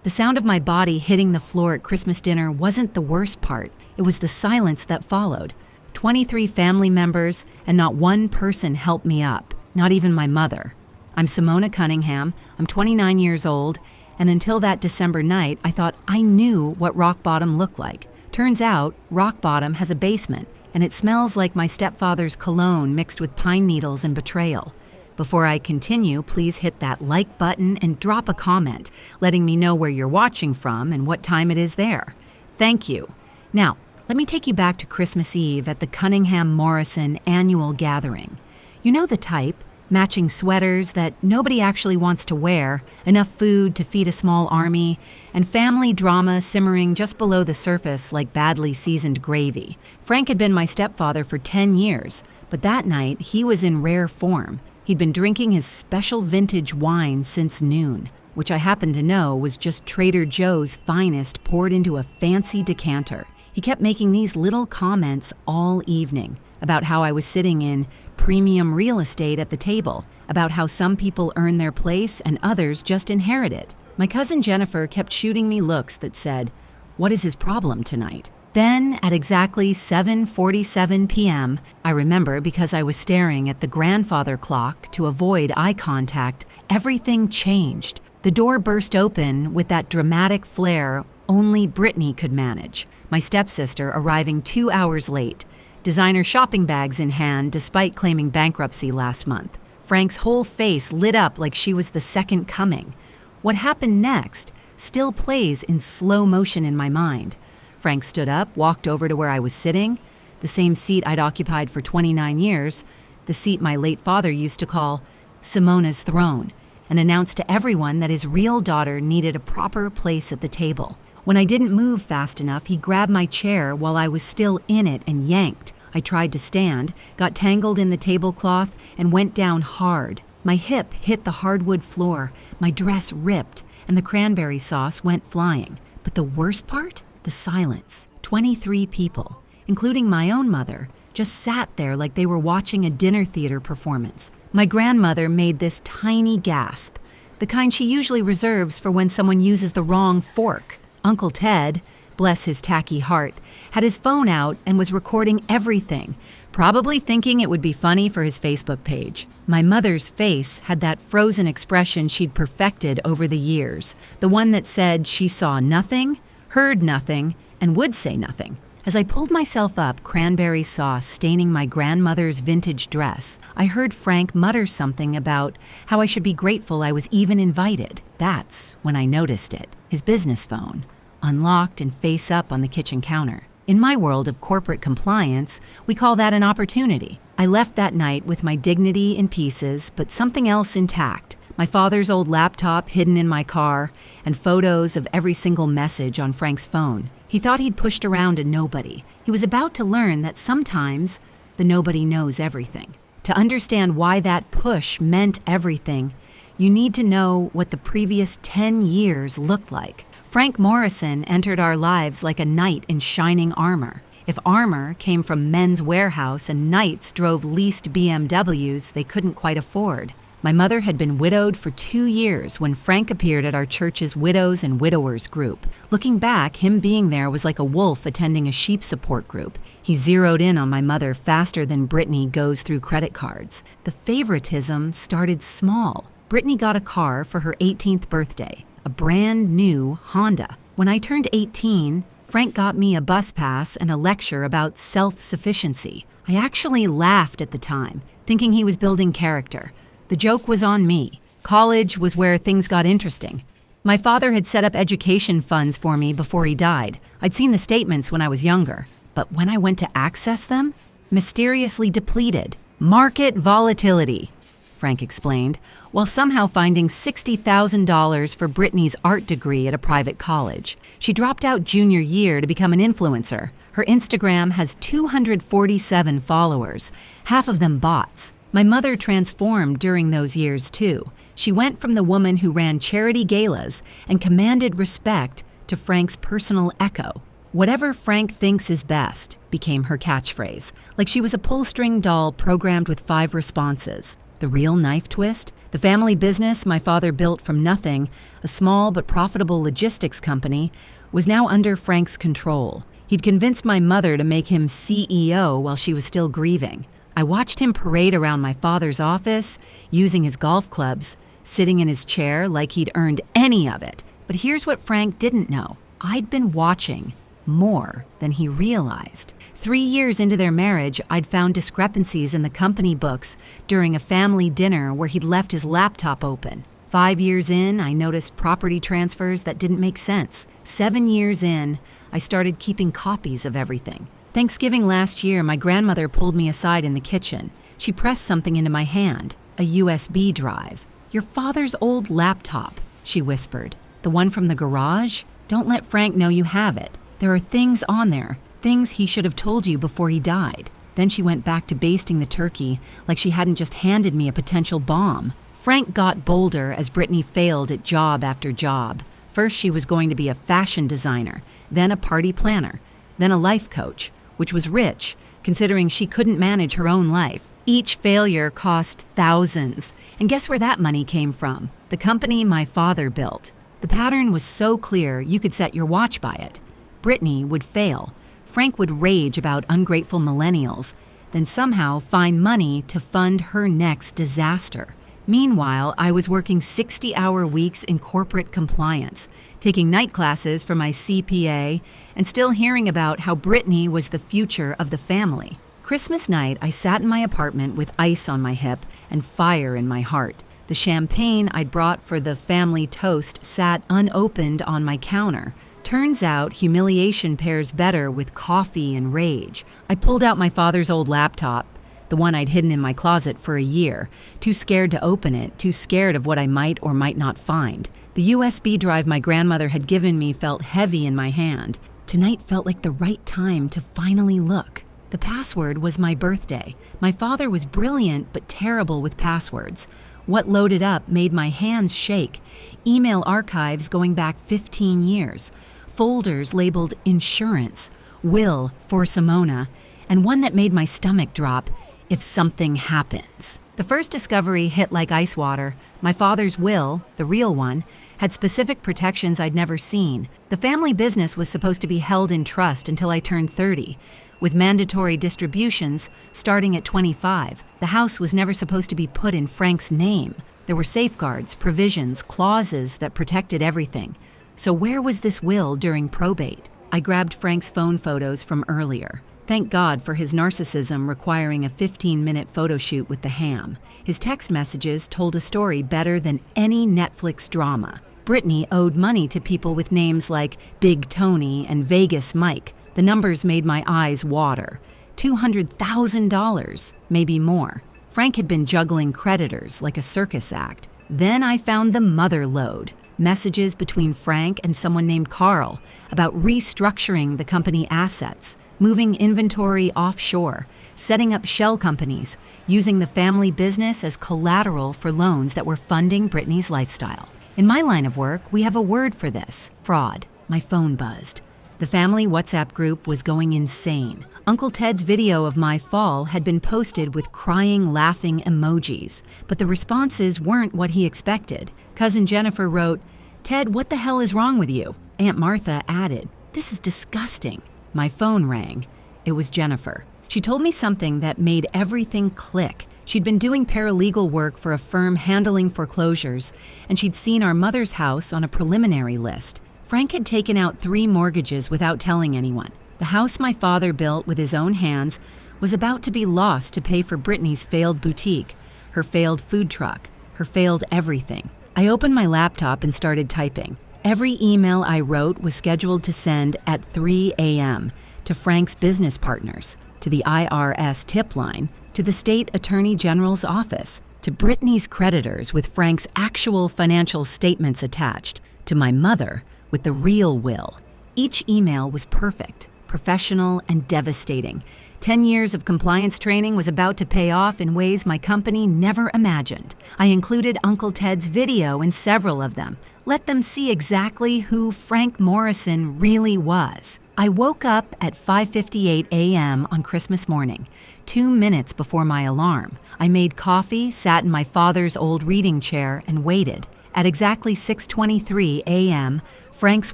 The sound of my body hitting the floor at Christmas dinner wasn't the worst part. It was the silence that followed. 23 family members, and not one person helped me up, not even my mother. I'm Simona Cunningham, I'm 29 years old, and until that December night, I thought I knew what rock bottom looked like. Turns out, rock bottom has a basement, and it smells like my stepfather's cologne mixed with pine needles and betrayal. Before I continue, please hit that like button and drop a comment, letting me know where you're watching from and what time it is there. Thank you. Now, let me take you back to Christmas Eve at the Cunningham Morrison annual gathering. You know the type, matching sweaters that nobody actually wants to wear, enough food to feed a small army, and family drama simmering just below the surface like badly seasoned gravy. Frank had been my stepfather for 10 years, but that night he was in rare form. He'd been drinking his special vintage wine since noon, which I happen to know was just Trader Joe's finest poured into a fancy decanter. He kept making these little comments all evening about how I was sitting in premium real estate at the table, about how some people earn their place and others just inherit it. My cousin Jennifer kept shooting me looks that said, "What is his problem tonight?" Then, at exactly 7:47 p.m., I remember because I was staring at the grandfather clock to avoid eye contact, everything changed. The door burst open with that dramatic flair only Brittany could manage, my stepsister arriving 2 hours late, designer shopping bags in hand despite claiming bankruptcy last month. Frank's whole face lit up like she was the second coming. What happened next still plays in slow motion in my mind. Frank stood up, walked over to where I was sitting, the same seat I'd occupied for 29 years, the seat my late father used to call Simona's throne, and announced to everyone that his real daughter needed a proper place at the table. When I didn't move fast enough, he grabbed my chair while I was still in it and yanked. I tried to stand, got tangled in the tablecloth, and went down hard. My hip hit the hardwood floor, my dress ripped, and the cranberry sauce went flying. But the worst part? The silence. 23 people, including my own mother, just sat there like they were watching a dinner theater performance. My grandmother made this tiny gasp, the kind she usually reserves for when someone uses the wrong fork. Uncle Ted, bless his tacky heart, had his phone out and was recording everything, probably thinking it would be funny for his Facebook page. My mother's face had that frozen expression she'd perfected over the years, the one that said she saw nothing, heard nothing, and would say nothing. As I pulled myself up, cranberry sauce staining my grandmother's vintage dress, I heard Frank mutter something about how I should be grateful I was even invited. That's when I noticed it. His business phone, unlocked and face up on the kitchen counter. In my world of corporate compliance, we call that an opportunity. I left that night with my dignity in pieces, but something else intact. My father's old laptop hidden in my car, and photos of every single message on Frank's phone. He thought he'd pushed around a nobody. He was about to learn that sometimes the nobody knows everything. To understand why that push meant everything, you need to know what the previous 10 years looked like. Frank Morrison entered our lives like a knight in shining armor. If armor came from Men's Warehouse and knights drove leased BMWs they couldn't quite afford. My mother had been widowed for 2 years when Frank appeared at our church's Widows and Widowers group. Looking back, him being there was like a wolf attending a sheep support group. He zeroed in on my mother faster than Brittany goes through credit cards. The favoritism started small. Brittany got a car for her 18th birthday, a brand new Honda. When I turned 18, Frank got me a bus pass and a lecture about self-sufficiency. I actually laughed at the time, thinking he was building character. The joke was on me. College was where things got interesting. My father had set up education funds for me before he died. I'd seen the statements when I was younger, but when I went to access them, mysteriously depleted. Market volatility, Frank explained, while somehow finding $60,000 for Brittany's art degree at a private college. She dropped out junior year to become an influencer. Her Instagram has 247 followers, half of them bots. My mother transformed during those years, too. She went from the woman who ran charity galas and commanded respect to Frank's personal echo. Whatever Frank thinks is best became her catchphrase, like she was a pull-string doll programmed with 5 responses. The real knife twist? The family business my father built from nothing, a small but profitable logistics company, was now under Frank's control. He'd convinced my mother to make him CEO while she was still grieving. I watched him parade around my father's office, using his golf clubs, sitting in his chair like he'd earned any of it. But here's what Frank didn't know. I'd been watching more than he realized. 3 years into their marriage, I'd found discrepancies in the company books during a family dinner where he'd left his laptop open. 5 years in, I noticed property transfers that didn't make sense. 7 years in, I started keeping copies of everything. Thanksgiving last year, my grandmother pulled me aside in the kitchen. She pressed something into my hand, a USB drive. "Your father's old laptop," she whispered. "The one from the garage? Don't let Frank know you have it. There are things on there, things he should have told you before he died." Then she went back to basting the turkey like she hadn't just handed me a potential bomb. Frank got bolder as Brittany failed at job after job. First, she was going to be a fashion designer, then a party planner, then a life coach, which was rich, considering she couldn't manage her own life. Each failure cost thousands. And guess where that money came from? The company my father built. The pattern was so clear you could set your watch by it. Brittany would fail. Frank would rage about ungrateful millennials, then somehow find money to fund her next disaster. Meanwhile, I was working 60-hour weeks in corporate compliance, taking night classes for my CPA, and still hearing about how Brittany was the future of the family. Christmas night, I sat in my apartment with ice on my hip and fire in my heart. The champagne I'd brought for the family toast sat unopened on my counter. Turns out humiliation pairs better with coffee and rage. I pulled out my father's old laptop, the one I'd hidden in my closet for a year, too scared to open it, too scared of what I might or might not find. The USB drive my grandmother had given me felt heavy in my hand. Tonight felt like the right time to finally look. The password was my birthday. My father was brilliant but terrible with passwords. What loaded up made my hands shake. Email archives going back 15 years. Folders labeled insurance, will for Simona, and one that made my stomach drop. If something happens. The first discovery hit like ice water. My father's will, the real one, had specific protections I'd never seen. The family business was supposed to be held in trust until I turned 30, with mandatory distributions starting at 25. The house was never supposed to be put in Frank's name. There were safeguards, provisions, clauses that protected everything. So where was this will during probate? I grabbed Frank's phone photos from earlier. Thank God for his narcissism requiring a 15-minute photo shoot with the ham. His text messages told a story better than any Netflix drama. Brittany owed money to people with names like Big Tony and Vegas Mike. The numbers made my eyes water. $200,000, maybe more. Frank had been juggling creditors like a circus act. Then I found the mother lode. Messages between Frank and someone named Carl about restructuring the company assets, moving inventory offshore, setting up shell companies, using the family business as collateral for loans that were funding Brittany's lifestyle. In my line of work, we have a word for this: fraud. My phone buzzed. The family WhatsApp group was going insane. Uncle Ted's video of my fall had been posted with crying, laughing emojis, but the responses weren't what he expected. Cousin Jennifer wrote, "Ted, what the hell is wrong with you?" Aunt Martha added, "This is disgusting." My phone rang. It was Jennifer. She told me something that made everything click. She'd been doing paralegal work for a firm handling foreclosures, and she'd seen our mother's house on a preliminary list. Frank had taken out 3 mortgages without telling anyone. The house my father built with his own hands was about to be lost to pay for Brittany's failed boutique, her failed food truck, her failed everything. I opened my laptop and started typing. Every email I wrote was scheduled to send at 3 a.m. to Frank's business partners, to the IRS tip line, to the state attorney general's office, to Brittany's creditors with Frank's actual financial statements attached, to my mother with the real will. Each email was perfect, professional, and devastating. 10 years of compliance training was about to pay off in ways my company never imagined. I included Uncle Ted's video in several of them, Let them see exactly who Frank Morrison really was. I woke up at 5:58 a.m. on Christmas morning, 2 minutes before my alarm. I made coffee, sat in my father's old reading chair, and waited. At exactly 6:23 a.m., Frank's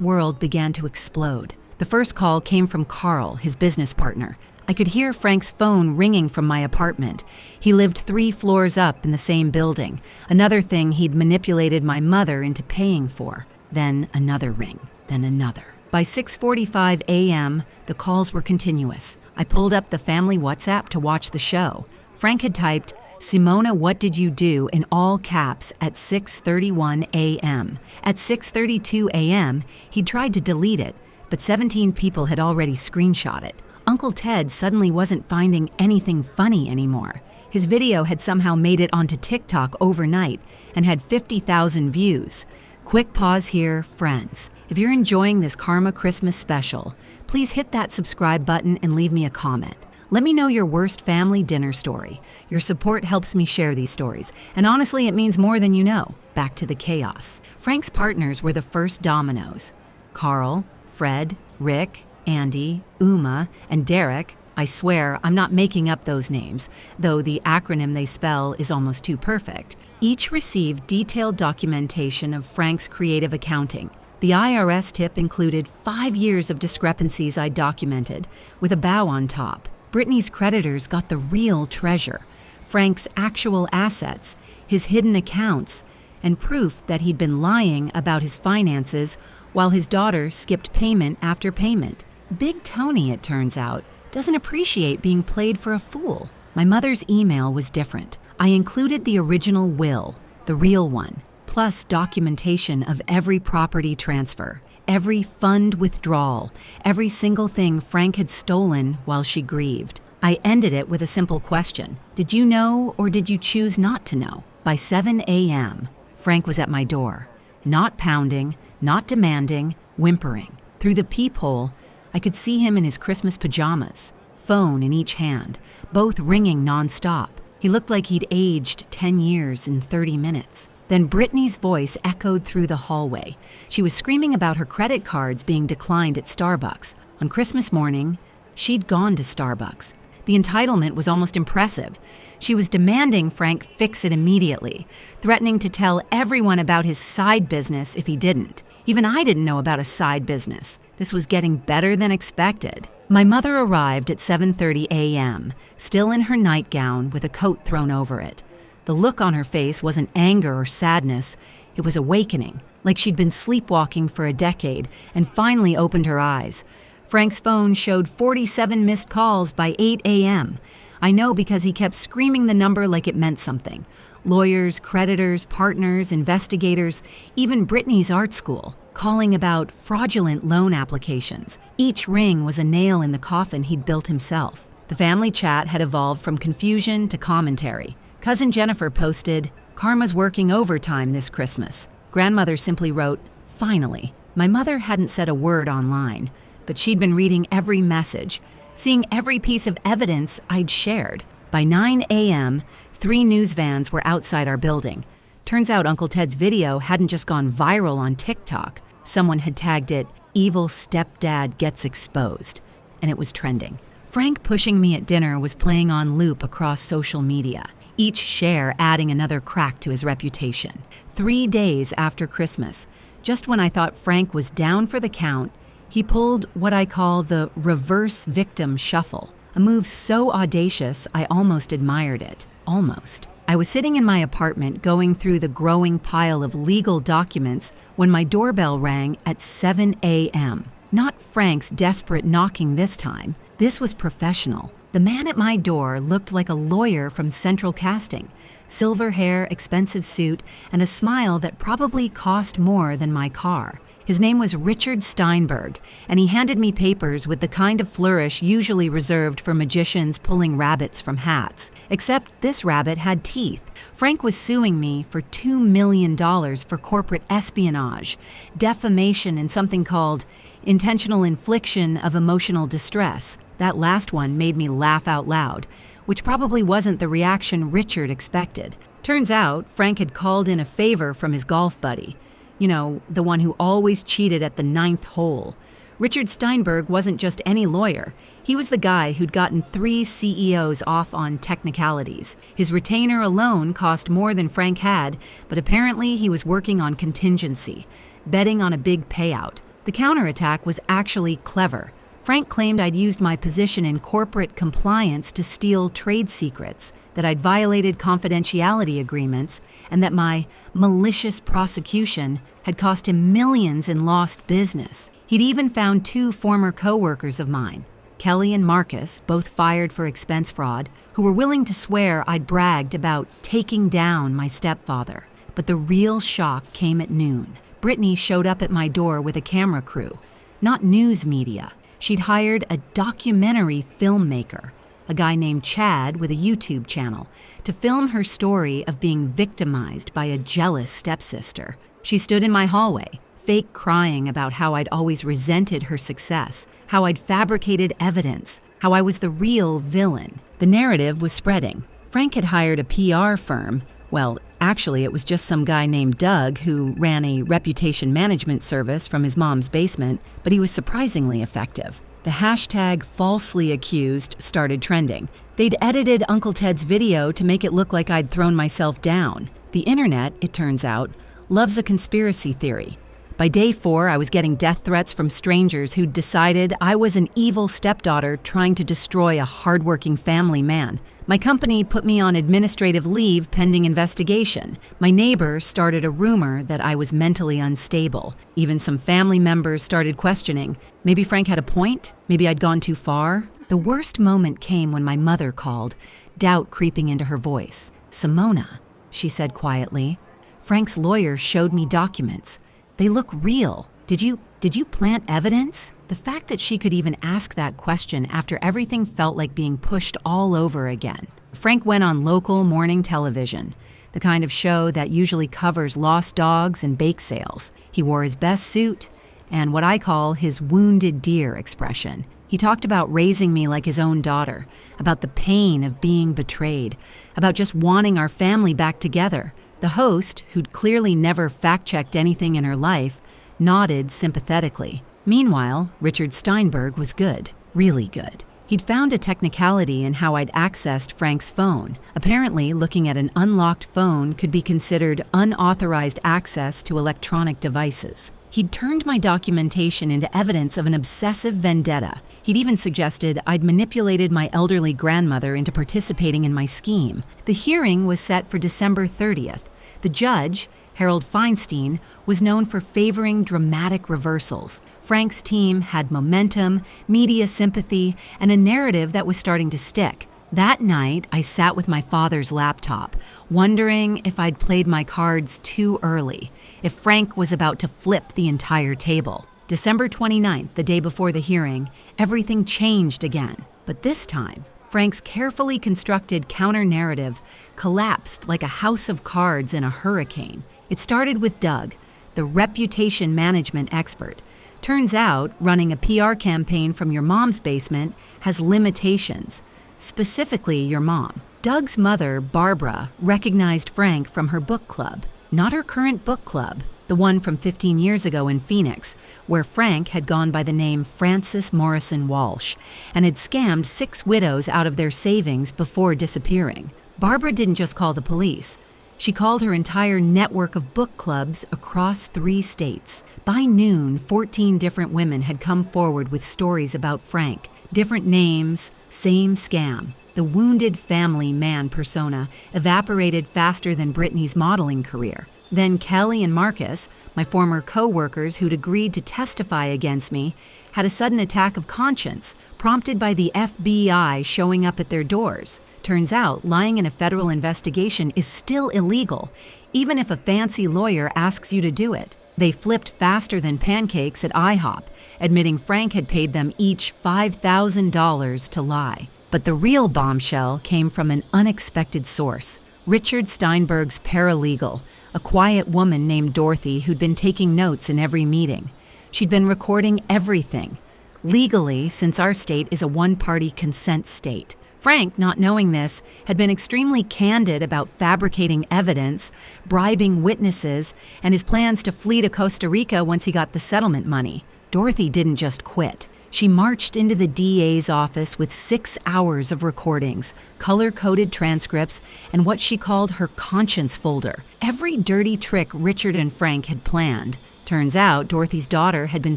world began to explode. The first call came from Carl, his business partner. I could hear Frank's phone ringing from my apartment. He lived 3 floors up in the same building, another thing he'd manipulated my mother into paying for. Then another ring, then another. By 6:45 a.m., the calls were continuous. I pulled up the family WhatsApp to watch the show. Frank had typed, "Simona, what did you do?" in all caps at 6:31 a.m. At 6:32 a.m., he tried to delete it, but 17 people had already screenshot it. Uncle Ted suddenly wasn't finding anything funny anymore. His video had somehow made it onto TikTok overnight and had 50,000 views. Quick pause here, friends. If you're enjoying this Karma Christmas special, please hit that subscribe button and leave me a comment. Let me know your worst family dinner story. Your support helps me share these stories, and honestly, it means more than you know. Back to the chaos. Frank's partners were the first dominoes. Carl, Fred, Rick, Andy, Uma, and Derek. I swear I'm not making up those names, though the acronym they spell is almost too perfect. Each received detailed documentation of Frank's creative accounting. The IRS tip included 5 years of discrepancies I documented, with a bow on top. Brittany's creditors got the real treasure, Frank's actual assets, his hidden accounts, and proof that he'd been lying about his finances while his daughter skipped payment after payment. Big Tony, it turns out, doesn't appreciate being played for a fool. My mother's email was different. I included the original will, the real one, plus documentation of every property transfer, every fund withdrawal, every single thing Frank had stolen while she grieved. I ended it with a simple question. Did you know or did you choose not to know? By 7 a.m., Frank was at my door. Not pounding, not demanding, whimpering. Through the peephole, I could see him in his Christmas pajamas, phone in each hand, both ringing nonstop. He looked like he'd aged 10 years in 30 minutes. Then Brittany's voice echoed through the hallway. She was screaming about her credit cards being declined at Starbucks. On Christmas morning, she'd gone to Starbucks. The entitlement was almost impressive. She was demanding Frank fix it immediately, threatening to tell everyone about his side business if he didn't. Even I didn't know about a side business. This was getting better than expected. My mother arrived at 7:30 a.m., still in her nightgown with a coat thrown over it. The look on her face wasn't anger or sadness. It was awakening, like she'd been sleepwalking for a decade and finally opened her eyes. Frank's phone showed 47 missed calls by 8 a.m. I know because he kept screaming the number like it meant something. Lawyers, creditors, partners, investigators, even Brittany's art school, calling about fraudulent loan applications. Each ring was a nail in the coffin he'd built himself. The family chat had evolved from confusion to commentary. Cousin Jennifer posted, "Karma's working overtime this Christmas." Grandmother simply wrote, "Finally." My mother hadn't said a word online, but she'd been reading every message, seeing every piece of evidence I'd shared. By 9 a.m., 3 news vans were outside our building. Turns out Uncle Ted's video hadn't just gone viral on TikTok. Someone had tagged it, "Evil Stepdad Gets Exposed," and it was trending. Frank pushing me at dinner was playing on loop across social media, each share adding another crack to his reputation. 3 days after Christmas, just when I thought Frank was down for the count, he pulled what I call the reverse victim shuffle, a move so audacious I almost admired it. Almost. I was sitting in my apartment going through the growing pile of legal documents when my doorbell rang at 7 a.m. Not Frank's desperate knocking this time. This was professional. The man at my door looked like a lawyer from Central Casting. Silver hair, expensive suit, and a smile that probably cost more than my car. His name was Richard Steinberg, and he handed me papers with the kind of flourish usually reserved for magicians pulling rabbits from hats. Except this rabbit had teeth. Frank was suing me for $2 million for corporate espionage, defamation, and something called intentional infliction of emotional distress. That last one made me laugh out loud, which probably wasn't the reaction Richard expected. Turns out, Frank had called in a favor from his golf buddy. You know, the one who always cheated at the ninth hole. Richard Steinberg wasn't just any lawyer. He was the guy who'd gotten 3 CEOs off on technicalities. His retainer alone cost more than Frank had, but apparently he was working on contingency, betting on a big payout. The counterattack was actually clever. Frank claimed I'd used my position in corporate compliance to steal trade secrets, that I'd violated confidentiality agreements, and that my malicious prosecution had cost him millions in lost business. He'd even found 2 former co-workers of mine, Kelly and Marcus, both fired for expense fraud, who were willing to swear I'd bragged about taking down my stepfather. But the real shock came at noon. Brittany showed up at my door with a camera crew, not news media. She'd hired a documentary filmmaker, a guy named Chad with a YouTube channel, to film her story of being victimized by a jealous stepsister. She stood in my hallway, fake crying about how I'd always resented her success, how I'd fabricated evidence, how I was the real villain. The narrative was spreading. Frank had hired a PR firm. Well, actually, it was just some guy named Doug who ran a reputation management service from his mom's basement, but he was surprisingly effective. The hashtag falsely accused started trending. They'd edited Uncle Ted's video to make it look like I'd thrown myself down. The internet, it turns out, loves a conspiracy theory. By day 4, I was getting death threats from strangers who'd decided I was an evil stepdaughter trying to destroy a hardworking family man. My company put me on administrative leave pending investigation. My neighbor started a rumor that I was mentally unstable. Even some family members started questioning. Maybe Frank had a point? Maybe I'd gone too far? The worst moment came when my mother called, doubt creeping into her voice. "Simona," she said quietly, "Frank's lawyer showed me documents. They look real. Did you plant evidence?" The fact that she could even ask that question after everything felt like being pushed all over again. Frank went on local morning television, the kind of show that usually covers lost dogs and bake sales. He wore his best suit and what I call his wounded deer expression. He talked about raising me like his own daughter, about the pain of being betrayed, about just wanting our family back together. The host, who'd clearly never fact-checked anything in her life, nodded sympathetically. Meanwhile, Richard Steinberg was good, really good. He'd found a technicality in how I'd accessed Frank's phone. Apparently, looking at an unlocked phone could be considered unauthorized access to electronic devices. He'd turned my documentation into evidence of an obsessive vendetta. He'd even suggested I'd manipulated my elderly grandmother into participating in my scheme. The hearing was set for December 30th. The judge, Harold Feinstein, was known for favoring dramatic reversals. Frank's team had momentum, media sympathy, and a narrative that was starting to stick. That night, I sat with my father's laptop, wondering if I'd played my cards too early, if Frank was about to flip the entire table. December 29th, the day before the hearing, everything changed again. But this time, Frank's carefully constructed counter-narrative collapsed like a house of cards in a hurricane. It started with Doug, the reputation management expert. Turns out, running a PR campaign from your mom's basement has limitations, specifically your mom. Doug's mother, Barbara, recognized Frank from her book club, not her current book club, the one from 15 years ago in Phoenix, where Frank had gone by the name Francis Morrison Walsh and had scammed 6 widows out of their savings before disappearing. Barbara didn't just call the police. She called her entire network of book clubs across 3 states. By noon, 14 different women had come forward with stories about Frank. Different names, same scam. The wounded family man persona evaporated faster than Brittany's modeling career. Then Kelly and Marcus, my former co-workers who'd agreed to testify against me, had a sudden attack of conscience, prompted by the FBI showing up at their doors. Turns out, lying in a federal investigation is still illegal, even if a fancy lawyer asks you to do it. They flipped faster than pancakes at IHOP, admitting Frank had paid them each $5,000 to lie. But the real bombshell came from an unexpected source, Richard Steinberg's paralegal, a quiet woman named Dorothy who'd been taking notes in every meeting. She'd been recording everything. Legally, since our state is a one-party consent state, Frank, not knowing this, had been extremely candid about fabricating evidence, bribing witnesses, and his plans to flee to Costa Rica once he got the settlement money. Dorothy didn't just quit. She marched into the DA's office with 6 hours of recordings, color-coded transcripts, and what she called her conscience folder. Every dirty trick Richard and Frank had planned. Turns out Dorothy's daughter had been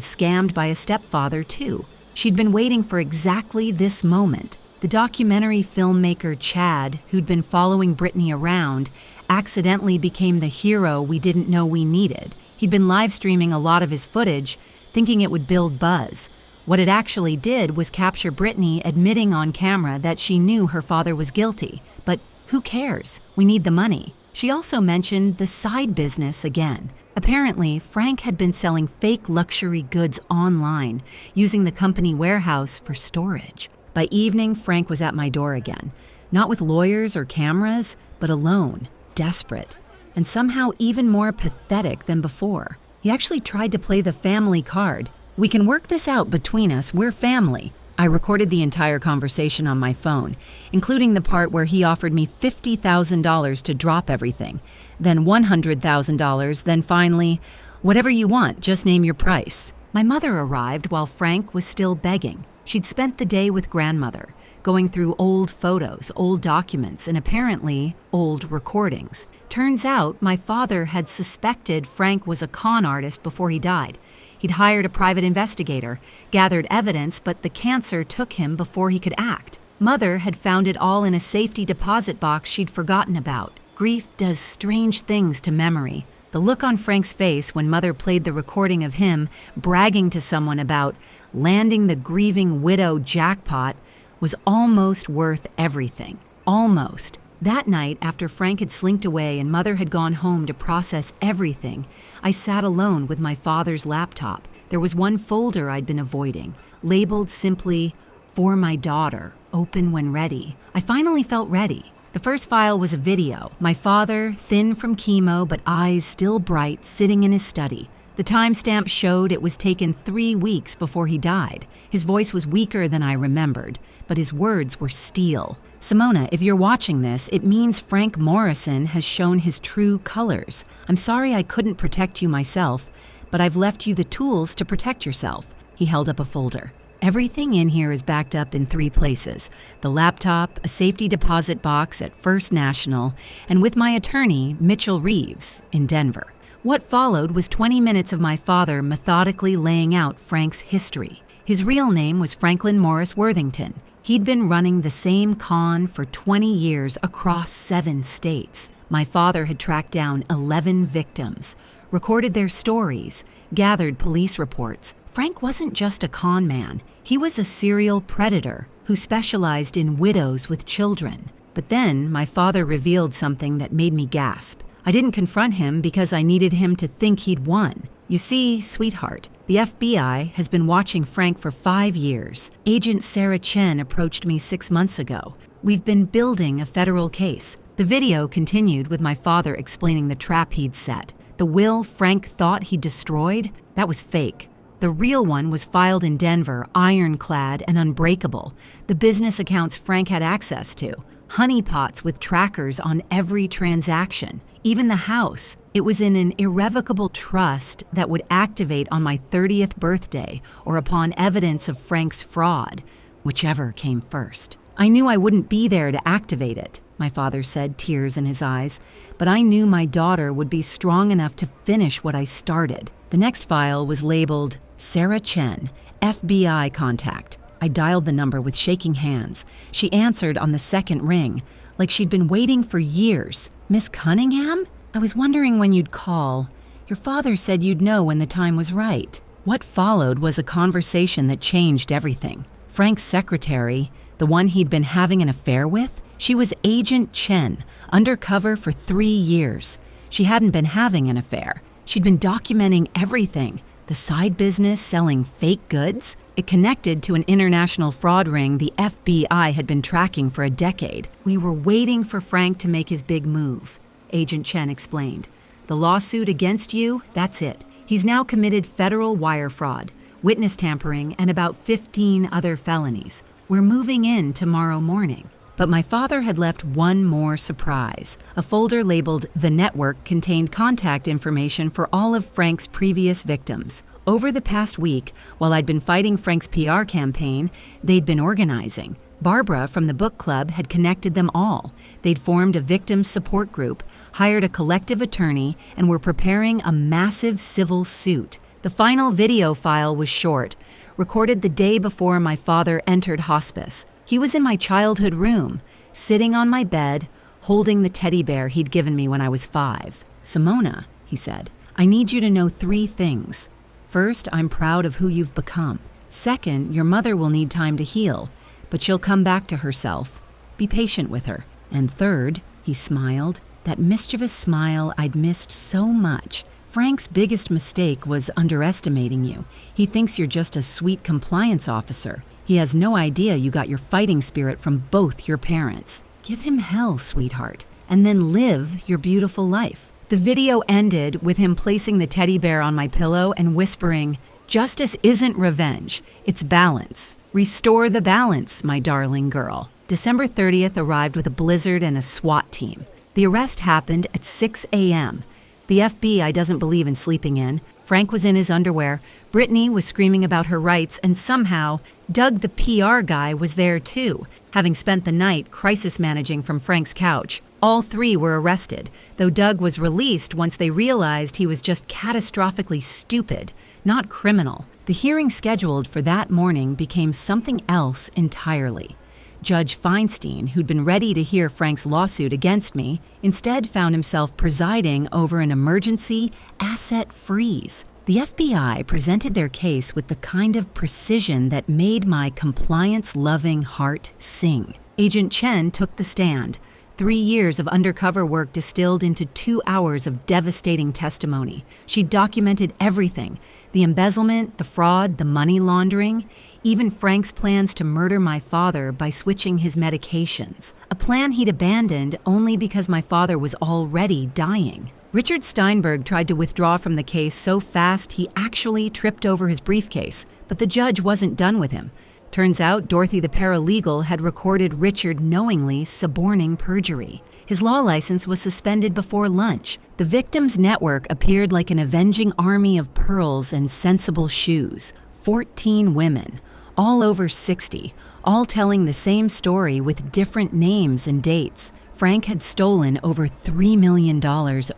scammed by a stepfather, too. She'd been waiting for exactly this moment. The documentary filmmaker Chad, who'd been following Brittany around, accidentally became the hero we didn't know we needed. He'd been live streaming a lot of his footage, thinking it would build buzz. What it actually did was capture Brittany admitting on camera that she knew her father was guilty. But who cares? We need the money. She also mentioned the side business again. Apparently, Frank had been selling fake luxury goods online, using the company warehouse for storage. By evening, Frank was at my door again, not with lawyers or cameras, but alone, desperate, and somehow even more pathetic than before. He actually tried to play the family card. "We can work this out between us, we're family." I recorded the entire conversation on my phone, including the part where he offered me $50,000 to drop everything, then $100,000, then finally, "Whatever you want, just name your price." My mother arrived while Frank was still begging. She'd spent the day with grandmother, going through old photos, old documents, and apparently old recordings. Turns out my father had suspected Frank was a con artist before he died. He'd hired a private investigator, gathered evidence, but the cancer took him before he could act. Mother had found it all in a safety deposit box she'd forgotten about. Grief does strange things to memory. The look on Frank's face when Mother played the recording of him bragging to someone about landing the grieving widow jackpot was almost worth everything. Almost. That night, after Frank had slinked away and Mother had gone home to process everything, I sat alone with my father's laptop. There was one folder I'd been avoiding, labeled simply, "For my daughter, open when ready." I finally felt ready. The first file was a video. My father, thin from chemo but eyes still bright, sitting in his study. The timestamp showed it was taken 3 weeks before he died. His voice was weaker than I remembered, but his words were steel. "Simona, if you're watching this, it means Frank Morrison has shown his true colors. I'm sorry I couldn't protect you myself, but I've left you the tools to protect yourself." He held up a folder. "Everything in here is backed up in 3 places: the laptop, a safety deposit box at First National, and with my attorney, Mitchell Reeves, in Denver." What followed was 20 minutes of my father methodically laying out Frank's history. His real name was Franklin Morris Worthington. He'd been running the same con for 20 years across 7 states. My father had tracked down 11 victims, recorded their stories, gathered police reports. Frank wasn't just a con man. He was a serial predator who specialized in widows with children. But then my father revealed something that made me gasp. I didn't confront him because I needed him to think he'd won. "You see, sweetheart, the FBI has been watching Frank for 5 years. Agent Sarah Chen approached me 6 months ago. We've been building a federal case." The video continued with my father explaining the trap he'd set. The will Frank thought he destroyed, that was fake. The real one was filed in Denver, ironclad and unbreakable. The business accounts Frank had access to. Honeypots with trackers on every transaction. Even the house. It was in an irrevocable trust that would activate on my 30th birthday or upon evidence of Frank's fraud, whichever came first. "I knew I wouldn't be there to activate it," my father said, tears in his eyes, "but I knew my daughter would be strong enough to finish what I started." The next file was labeled Sarah Chen, FBI contact. I dialed the number with shaking hands. She answered on the second ring, like she'd been waiting for years. "Miss Cunningham? I was wondering when you'd call. Your father said you'd know when the time was right." What followed was a conversation that changed everything. Frank's secretary, the one he'd been having an affair with, she was Agent Chen, undercover for 3 years. She hadn't been having an affair. She'd been documenting everything. The side business selling fake goods? It connected to an international fraud ring the FBI had been tracking for a decade. "We were waiting for Frank to make his big move," Agent Chen explained. "The lawsuit against you, that's it. He's now committed federal wire fraud, witness tampering, and about 15 other felonies. We're moving in tomorrow morning." But my father had left one more surprise. A folder labeled The Network contained contact information for all of Frank's previous victims. Over the past week, while I'd been fighting Frank's PR campaign, they'd been organizing. Barbara from the book club had connected them all. They'd formed a victims support group, hired a collective attorney, and were preparing a massive civil suit. The final video file was short, recorded the day before my father entered hospice. He was in my childhood room, sitting on my bed, holding the teddy bear he'd given me when I was 5. "Simona," he said, "I need you to know 3 things. First, I'm proud of who you've become. Second, your mother will need time to heal, but she'll come back to herself. Be patient with her. And third," he smiled, that mischievous smile I'd missed so much. "Frank's biggest mistake was underestimating you. He thinks you're just a sweet compliance officer. He has no idea you got your fighting spirit from both your parents. Give him hell, sweetheart, and then live your beautiful life." The video ended with him placing the teddy bear on my pillow and whispering, "Justice isn't revenge, it's balance. Restore the balance, my darling girl." December 30th arrived with a blizzard and a SWAT team. The arrest happened at 6 a.m. The FBI doesn't believe in sleeping in. Frank was in his underwear, Brittany was screaming about her rights, and somehow, Doug the PR guy was there too, having spent the night crisis managing from Frank's couch. All 3 were arrested, though Doug was released once they realized he was just catastrophically stupid, not criminal. The hearing scheduled for that morning became something else entirely. Judge Feinstein, who'd been ready to hear Frank's lawsuit against me, instead found himself presiding over an emergency asset freeze. The FBI presented their case with the kind of precision that made my compliance-loving heart sing. Agent Chen took the stand. 3 years of undercover work distilled into 2 hours of devastating testimony. She documented everything: the embezzlement, the fraud, the money laundering, even Frank's plans to murder my father by switching his medications, a plan he'd abandoned only because my father was already dying. Richard Steinberg tried to withdraw from the case so fast he actually tripped over his briefcase, but the judge wasn't done with him. Turns out Dorothy the paralegal had recorded Richard knowingly suborning perjury. His law license was suspended before lunch. The victims' network appeared like an avenging army of pearls and sensible shoes. 14 women, all over 60, all telling the same story with different names and dates. Frank had stolen over $3 million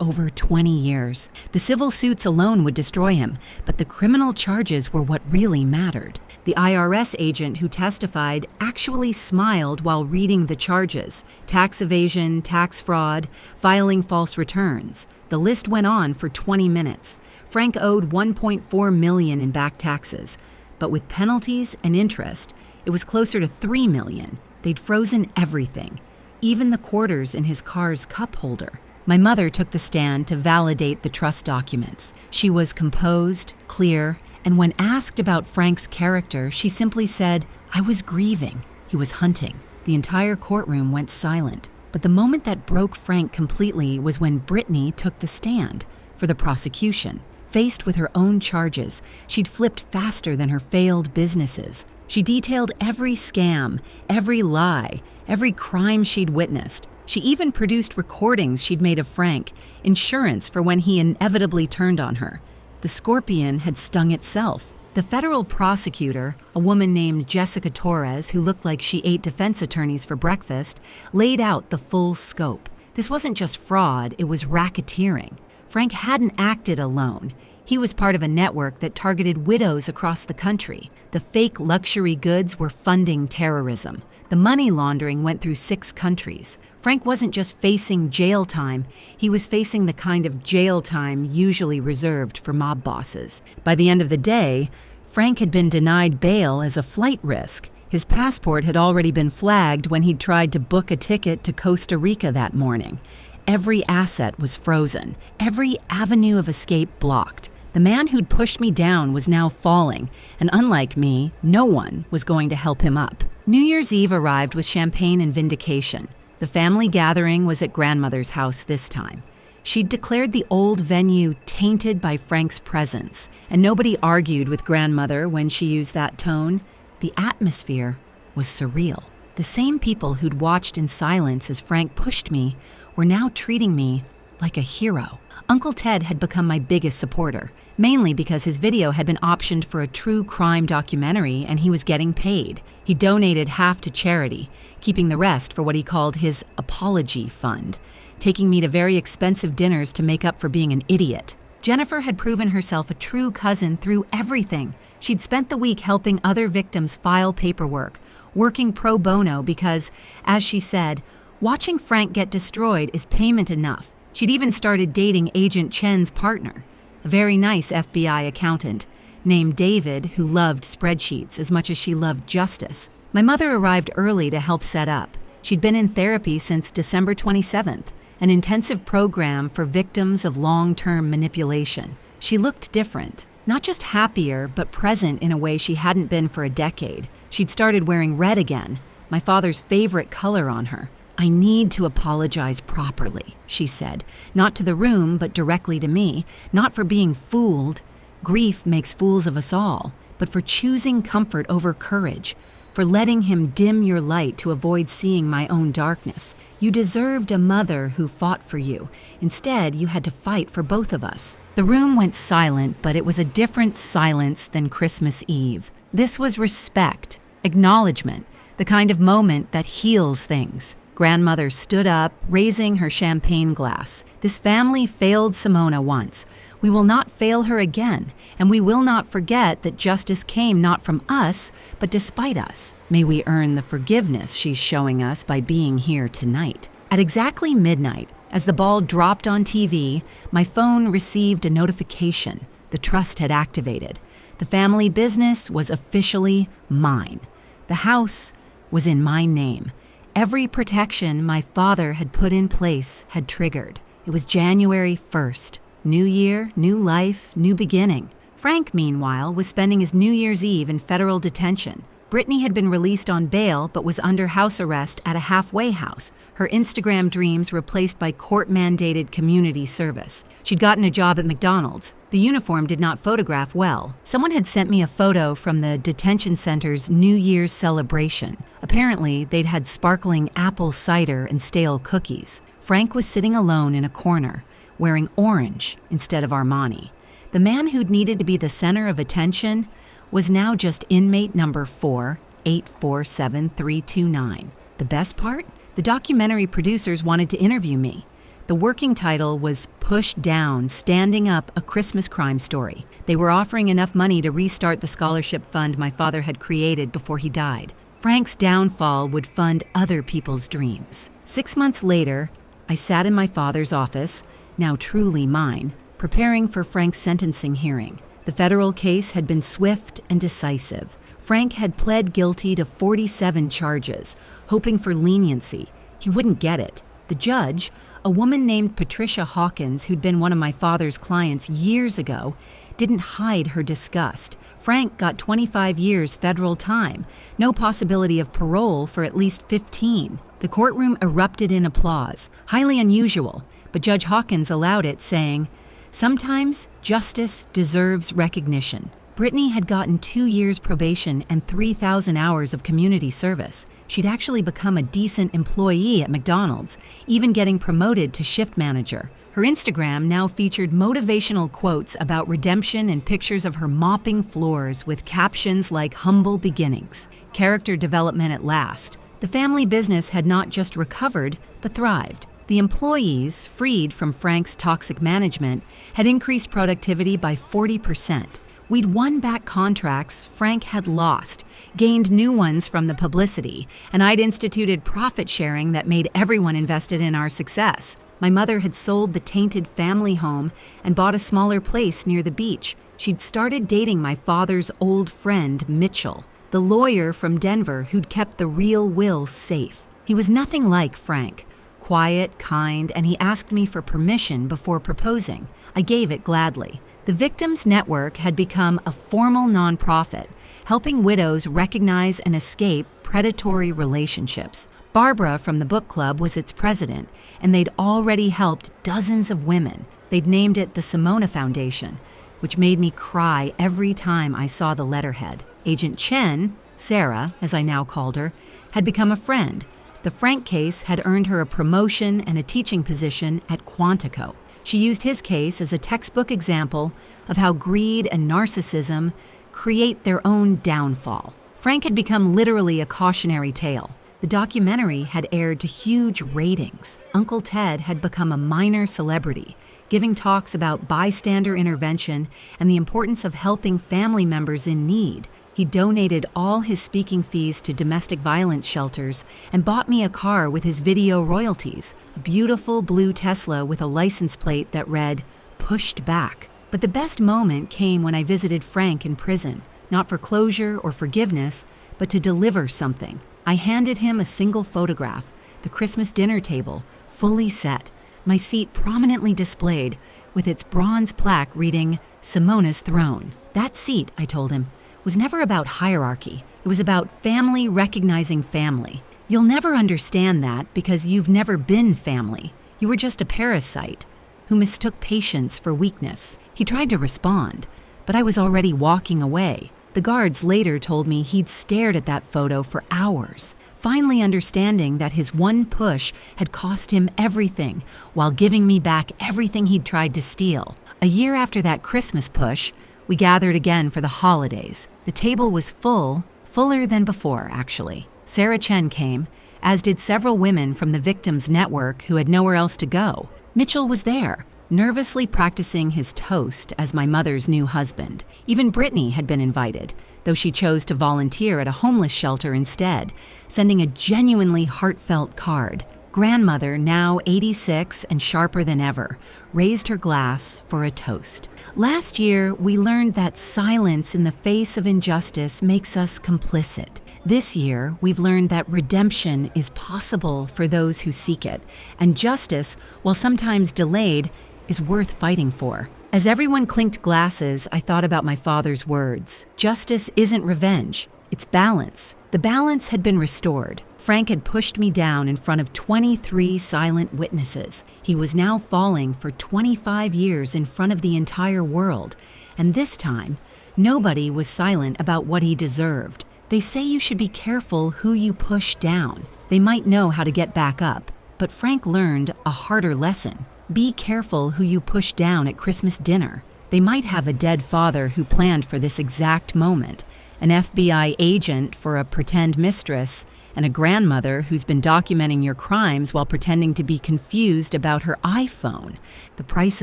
over 20 years. The civil suits alone would destroy him, but the criminal charges were what really mattered. The IRS agent who testified actually smiled while reading the charges: tax evasion, tax fraud, filing false returns. The list went on for 20 minutes. Frank owed $1.4 million in back taxes, but with penalties and interest, it was closer to $3 million. They'd frozen everything, even the quarters in his car's cup holder. My mother took the stand to validate the trust documents. She was composed, clear, and when asked about Frank's character, she simply said, "I was grieving. He was hunting." The entire courtroom went silent. But the moment that broke Frank completely was when Brittany took the stand for the prosecution. Faced with her own charges, she'd flipped faster than her failed businesses. She detailed every scam, every lie, every crime she'd witnessed. She even produced recordings she'd made of Frank, insurance for when he inevitably turned on her. The scorpion had stung itself. The federal prosecutor, a woman named Jessica Torres, who looked like she ate defense attorneys for breakfast, laid out the full scope. This wasn't just fraud, it was racketeering. Frank hadn't acted alone. He was part of a network that targeted widows across the country. The fake luxury goods were funding terrorism. The money laundering went through 6 countries. Frank wasn't just facing jail time, he was facing the kind of jail time usually reserved for mob bosses. By the end of the day, Frank had been denied bail as a flight risk. His passport had already been flagged when he'd tried to book a ticket to Costa Rica that morning. Every asset was frozen, every avenue of escape blocked. The man who'd pushed me down was now falling, and unlike me, no one was going to help him up. New Year's Eve arrived with champagne and vindication. The family gathering was at grandmother's house this time. She'd declared the old venue tainted by Frank's presence, and nobody argued with grandmother when she used that tone. The atmosphere was surreal. The same people who'd watched in silence as Frank pushed me were now treating me like a hero. Uncle Ted had become my biggest supporter, mainly because his video had been optioned for a true crime documentary and he was getting paid. He donated half to charity, keeping the rest for what he called his apology fund, taking me to very expensive dinners to make up for being an idiot. Jennifer had proven herself a true cousin through everything. She'd spent the week helping other victims file paperwork, working pro bono because, as she said, watching Frank get destroyed is payment enough. She'd even started dating Agent Chen's partner, a very nice FBI accountant named David who loved spreadsheets as much as she loved justice. My mother arrived early to help set up. She'd been in therapy since December 27th, an intensive program for victims of long-term manipulation. She looked different, not just happier, but present in a way she hadn't been for a decade. She'd started wearing red again, my father's favorite color on her. "I need to apologize properly," she said, not to the room, but directly to me, not for being fooled. Grief makes fools of us all, but for choosing comfort over courage, for letting him dim your light to avoid seeing my own darkness. You deserved a mother who fought for you. Instead, you had to fight for both of us. The room went silent, but it was a different silence than Christmas Eve. This was respect, acknowledgement, the kind of moment that heals things. Grandmother stood up, raising her champagne glass. "This family failed Simona once. We will not fail her again, and we will not forget that justice came not from us, but despite us. May we earn the forgiveness she's showing us by being here tonight." At exactly midnight, as the ball dropped on TV, my phone received a notification. The trust had activated. The family business was officially mine. The house was in my name. Every protection my father had put in place had triggered. It was January 1st. New year, new life, new beginning. Frank, meanwhile, was spending his New Year's Eve in federal detention. Brittany had been released on bail but was under house arrest at a halfway house, her Instagram dreams replaced by court-mandated community service. She'd gotten a job at McDonald's. The uniform did not photograph well. Someone had sent me a photo from the detention center's New Year's celebration. Apparently, they'd had sparkling apple cider and stale cookies. Frank was sitting alone in a corner, wearing orange instead of Armani. The man who'd needed to be the center of attention was now just inmate number 4847329. The best part? The documentary producers wanted to interview me. The working title was Push Down, Standing Up, A Christmas Crime Story. They were offering enough money to restart the scholarship fund my father had created before he died. Frank's downfall would fund other people's dreams. 6 months later, I sat in my father's office, now truly mine, preparing for Frank's sentencing hearing. The federal case had been swift and decisive. Frank had pled guilty to 47 charges, hoping for leniency. He wouldn't get it. The judge, a woman named Patricia Hawkins, who'd been one of my father's clients years ago, didn't hide her disgust. Frank got 25 years federal time, no possibility of parole for at least 15. The courtroom erupted in applause, highly unusual, but Judge Hawkins allowed it, saying, "Sometimes justice deserves recognition." Brittany had gotten 2 years probation and 3,000 hours of community service. She'd actually become a decent employee at McDonald's, even getting promoted to shift manager. Her Instagram now featured motivational quotes about redemption and pictures of her mopping floors with captions like "humble beginnings," character development at last. The family business had not just recovered, but thrived. The employees, freed from Frank's toxic management, had increased productivity by 40%. We'd won back contracts Frank had lost, gained new ones from the publicity, and I'd instituted profit sharing that made everyone invested in our success. My mother had sold the tainted family home and bought a smaller place near the beach. She'd started dating my father's old friend, Mitchell, the lawyer from Denver who'd kept the real Will safe. He was nothing like Frank. Quiet, kind, and he asked me for permission before proposing. I gave it gladly. The Victims Network had become a formal nonprofit, helping widows recognize and escape predatory relationships. Barbara from the book club was its president, and they'd already helped dozens of women. They'd named it the Simona Foundation, which made me cry every time I saw the letterhead. Agent Chen, Sarah, as I now called her, had become a friend. The Frank case had earned her a promotion and a teaching position at Quantico. She used his case as a textbook example of how greed and narcissism create their own downfall. Frank had become literally a cautionary tale. The documentary had aired to huge ratings. Uncle Ted had become a minor celebrity, giving talks about bystander intervention and the importance of helping family members in need. He donated all his speaking fees to domestic violence shelters and bought me a car with his video royalties, a beautiful blue Tesla with a license plate that read, "Pushed Back." But the best moment came when I visited Frank in prison, not for closure or forgiveness, but to deliver something. I handed him a single photograph, the Christmas dinner table, fully set, my seat prominently displayed, with its bronze plaque reading, "Simona's Throne." That seat, I told him, was never about hierarchy. It was about family recognizing family. You'll never understand that because you've never been family. You were just a parasite who mistook patience for weakness. He tried to respond, but I was already walking away. The guards later told me he'd stared at that photo for hours, finally understanding that his one push had cost him everything while giving me back everything he'd tried to steal. A year after that Christmas push, we gathered again for the holidays. The table was fuller than before, actually. Sarah Chen came, as did several women from the victims' network who had nowhere else to go. Mitchell was there, nervously practicing his toast as my mother's new husband. Even Brittany had been invited, though she chose to volunteer at a homeless shelter instead, sending a genuinely heartfelt card. Grandmother, now 86 and sharper than ever, raised her glass for a toast. Last year, we learned that silence in the face of injustice makes us complicit. This year, we've learned that redemption is possible for those who seek it, and justice, while sometimes delayed, is worth fighting for. As everyone clinked glasses, I thought about my father's words. Justice isn't revenge, it's balance. The balance had been restored. Frank had pushed me down in front of 23 silent witnesses. He was now falling for 25 years in front of the entire world. And this time, nobody was silent about what he deserved. They say you should be careful who you push down. They might know how to get back up. But Frank learned a harder lesson. Be careful who you push down at Christmas dinner. They might have a dead father who planned for this exact moment, an FBI agent for a pretend mistress, and a grandmother who's been documenting your crimes while pretending to be confused about her iPhone. The price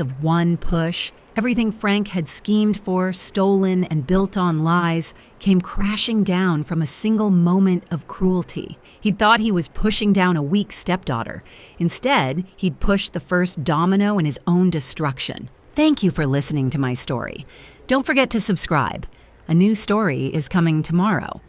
of one push, everything Frank had schemed for, stolen, and built on lies, came crashing down from a single moment of cruelty. He'd thought he was pushing down a weak stepdaughter. Instead, he'd pushed the first domino in his own destruction. Thank you for listening to my story. Don't forget to subscribe. A new story is coming tomorrow.